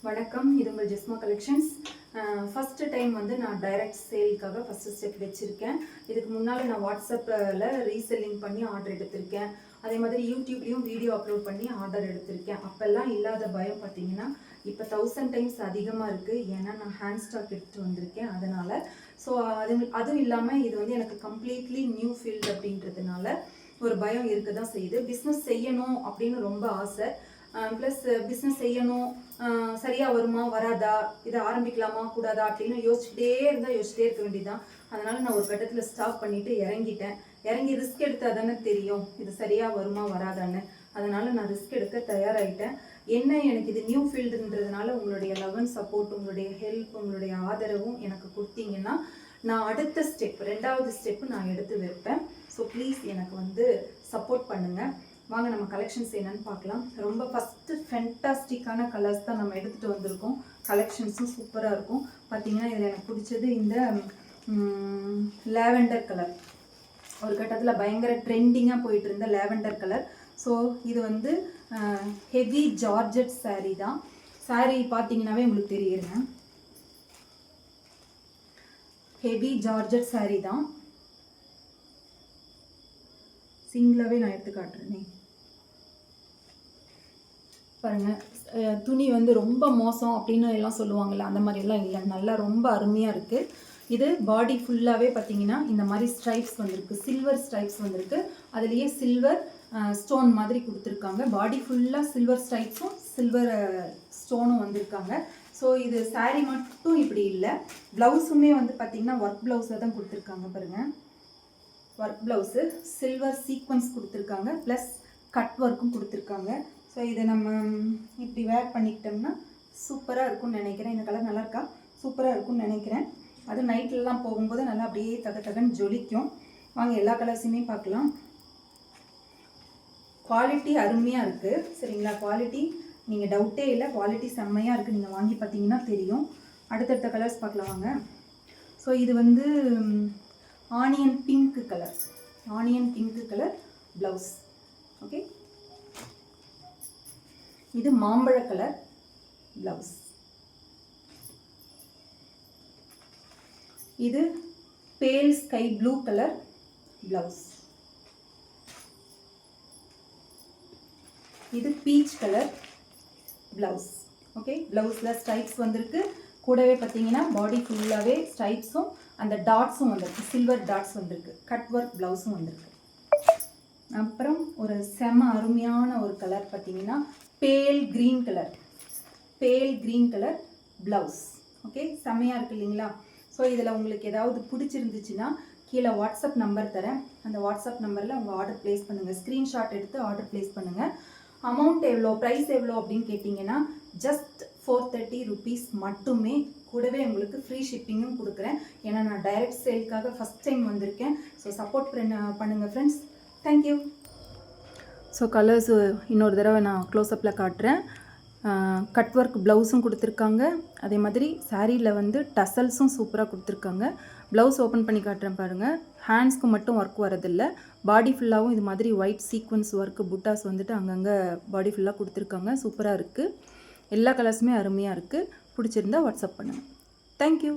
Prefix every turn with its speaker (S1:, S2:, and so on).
S1: வணக்கம், இது உங்கள் ஜெஸ்மா கலெக்ஷன்ஸ். ஃபஸ்ட்டு டைம் வந்து நான் டைரக்ட் சேலுக்காக ஃபஸ்ட்டு ஸ்டெப் வச்சுருக்கேன். இதுக்கு முன்னால் நான் வாட்ஸ்அப்பில் ரீசெல்லிங் பண்ணி ஆர்டர் எடுத்திருக்கேன். அதே மாதிரி யூடியூப்லேயும் வீடியோ அப்லோட் பண்ணி ஆர்டர் எடுத்திருக்கேன். அப்போல்லாம் இல்லாத பயம் பார்த்தீங்கன்னா இப்போ 1000 டைம்ஸ் அதிகமாக இருக்குது. ஏன்னா நான் ஹேண்ட் ஸ்டாக் எடுத்துகிட்டு வந்திருக்கேன். அதனால் அதுவும் இல்லாமல் இது வந்து எனக்கு கம்ப்ளீட்லி நியூ ஃபீல்டு அப்படின்றதுனால ஒரு பயம் இருக்க தான் செய்யுது. பிஸ்னஸ் செய்யணும் அப்படின்னு ரொம்ப ஆசை. ப்ளஸ் பிஸ்னஸ் செய்யணும், சரியாக வருமா வராதா, இதை ஆரம்பிக்கலாமா கூடாதா அப்படின்னு யோசிச்சுட்டே இருக்க வேண்டியதுதான். அதனால் நான் ஒரு கட்டத்தில் ஸ்டாப் பண்ணிவிட்டு இறங்கி ரிஸ்க் எடுத்தால் தானே தெரியும் இது சரியாக வருமா வராதான்னு. அதனால் நான் ரிஸ்க் எடுக்க தயாராகிட்டேன். என்ன, எனக்கு இது நியூ ஃபீல்டுன்றதுனால உங்களுடைய லவ் அண்ட் சப்போர்ட், உங்களுடைய ஹெல்ப், உங்களுடைய ஆதரவும் எனக்கு கொடுத்தீங்கன்னா நான் அடுத்த ஸ்டெப், 2வது ஸ்டெப்பு நான் எடுத்து வைப்பேன். ஸோ ப்ளீஸ் எனக்கு வந்து சப்போர்ட் பண்ணுங்கள். வாங்க நம்ம கலெக்ஷன்ஸ் என்னன்னு பார்க்கலாம். ரொம்ப ஃபஸ்ட்டு ஃபென்டாஸ்டிக்கான கலர்ஸ் தான் நம்ம எடுத்துகிட்டு வந்திருக்கோம். கலெக்ஷன்ஸும் சூப்பராக இருக்கும். பார்த்தீங்கன்னா இதில் எனக்கு பிடிச்சது இந்த லேவெண்டர் கலர். ஒரு கட்டத்தில் பயங்கர ட்ரெண்டிங்காக போயிட்டு இருந்த லேவெண்டர் கலர். ஸோ இது வந்து ஹெவி ஜார்ஜெட் சாரீ தான். சாரீ பார்த்தீங்கன்னாவே உங்களுக்கு தெரியுங்க, ஹெவி ஜார்ஜெட் சாரீ தான். சிங்கிளாகவே நான் எடுத்து காட்டுறேனே பாருங்கள். துணி வந்து ரொம்ப மோசம் அப்படின்னு எல்லாம் சொல்லுவாங்கள்ல, அந்த மாதிரிலாம் இல்லை, நல்லா ரொம்ப அருமையாக இருக்குது. இது பாடி ஃபுல்லாகவே பார்த்தீங்கன்னா இந்த மாதிரி ஸ்ட்ரைப்ஸ் வந்திருக்கு, சில்வர் ஸ்ட்ரைப்ஸ் வந்திருக்கு. அதுலேயே சில்வர் ஸ்டோன் மாதிரி கொடுத்துருக்காங்க. பாடி ஃபுல்லாக சில்வர் ஸ்ட்ரைப்ஸும் சில்வர் ஸ்டோனும் வந்திருக்காங்க. ஸோ இது சாரீ மட்டும் இப்படி இல்லை, ப்ளவுஸுமே வந்து பார்த்திங்கன்னா ஒர்க் ப்ளவுஸாக தான் கொடுத்துருக்காங்க. பாருங்கள், ஒர்க் ப்ளவுஸு சில்வர் சீக்வன்ஸ் கொடுத்துருக்காங்க, ப்ளஸ் கட் ஒர்க்கும் கொடுத்துருக்காங்க. ஸோ இதை நம்ம இப்படி வேர் பண்ணிக்கிட்டோம்னா சூப்பராக இருக்கும்னு நினைக்கிறேன். இந்த கலர் நல்லா இருக்கா, சூப்பராக இருக்கும்னு நினைக்கிறேன். அது நைட்லலாம் போகும்போது நல்லா அப்படியே தகன்னு ஜொலிக்கும். வாங்க எல்லா கலர்ஸுமே பார்க்கலாம். குவாலிட்டி அருமையாக இருக்குது, சரிங்களா? குவாலிட்டி நீங்கள் டவுட்டே இல்லை, குவாலிட்டி செம்மையாக இருக்குது. நீங்கள் வாங்கி பார்த்தீங்கன்னா தெரியும். அடுத்தடுத்த கலர்ஸ் பார்க்கலாம் வாங்க. ஸோ இது வந்து onion pink colour blouse. Okay, இது மாம்பழ கலர் ப்ளவுஸ். இது பேல் ஸ்கை ப்ளூ கலர் ப்ளவுஸ். இது பீச் கலர் ப்ளவுஸ். ஓகே, ப்ளவுஸில் ஸ்ட்ரைப்ஸ் வந்திருக்கு. கூடவே பார்த்தீங்கன்னா பாடி ஃபுல்லாகவே ஸ்ட்ரைப்ஸும் அந்த டாட்ஸும் வந்திருக்கு, சில்வர் டாட்ஸ் வந்திருக்கு. கட் ஒர்க் ப்ளவுஸும் வந்திருக்கு. அப்புறம் ஒரு செம அருமையான ஒரு கலர் பார்த்தீங்கன்னா பேல் க்ரீன் கலர் ப்ளவுஸ். ஓகே, செம்மையாக இருக்குது இல்லைங்களா? ஸோ இதில் உங்களுக்கு ஏதாவது பிடிச்சிருந்துச்சுன்னா கீழே வாட்ஸ்அப் நம்பர் தரேன். அந்த வாட்ஸ்அப் நம்பரில் உங்கள் ஆர்டர் ப்ளேஸ் பண்ணுங்கள். ஸ்க்ரீன்ஷாட் எடுத்து ஆர்டர் ப்ளேஸ் பண்ணுங்கள். அமௌண்ட் எவ்வளோ, ப்ரைஸ் எவ்வளோ அப்படின்னு கேட்டிங்கன்னா ஜஸ்ட் 430 rupees மட்டுமே. கூடவே உங்களுக்கு ஃப்ரீ ஷிப்பிங்கும் கொடுக்குறேன். ஏன்னா நான் டைரக்ட் சேலுக்காக ஃபஸ்ட் டைம் வந்திருக்கேன். ஸோ சப்போர்ட் பண்ணுங்கள் ஃப்ரெண்ட்ஸ். தேங்க்யூ. ஸோ கலர்ஸ் இன்னொரு தடவை நான் க்ளோஸ்அப்பில் காட்டுறேன். கட் ஒர்க் ப்ளவுஸும் கொடுத்துருக்காங்க. அதே மாதிரி சாரியில் வந்து டசல்ஸும் சூப்பராக கொடுத்துருக்காங்க. ப்ளவுஸ் ஓப்பன் பண்ணி காட்டுறேன் பாருங்கள். ஹேண்ட்ஸ்க்கு மட்டும் ஒர்க் வரதில்லை, பாடி ஃபுல்லாகவும் இது மாதிரி ஒயிட் சீக்வன்ஸ் ஒர்க்கு புட்டாஸ் வந்துட்டு அங்கங்கே பாடி ஃபுல்லாக கொடுத்துருக்காங்க. சூப்பராக இருக்குது. எல்லா கலர்ஸுமே அருமையாக இருக்குது. பிடிச்சிருந்தா வாட்ஸ்அப் பண்ணுங்கள். தேங்க்யூ.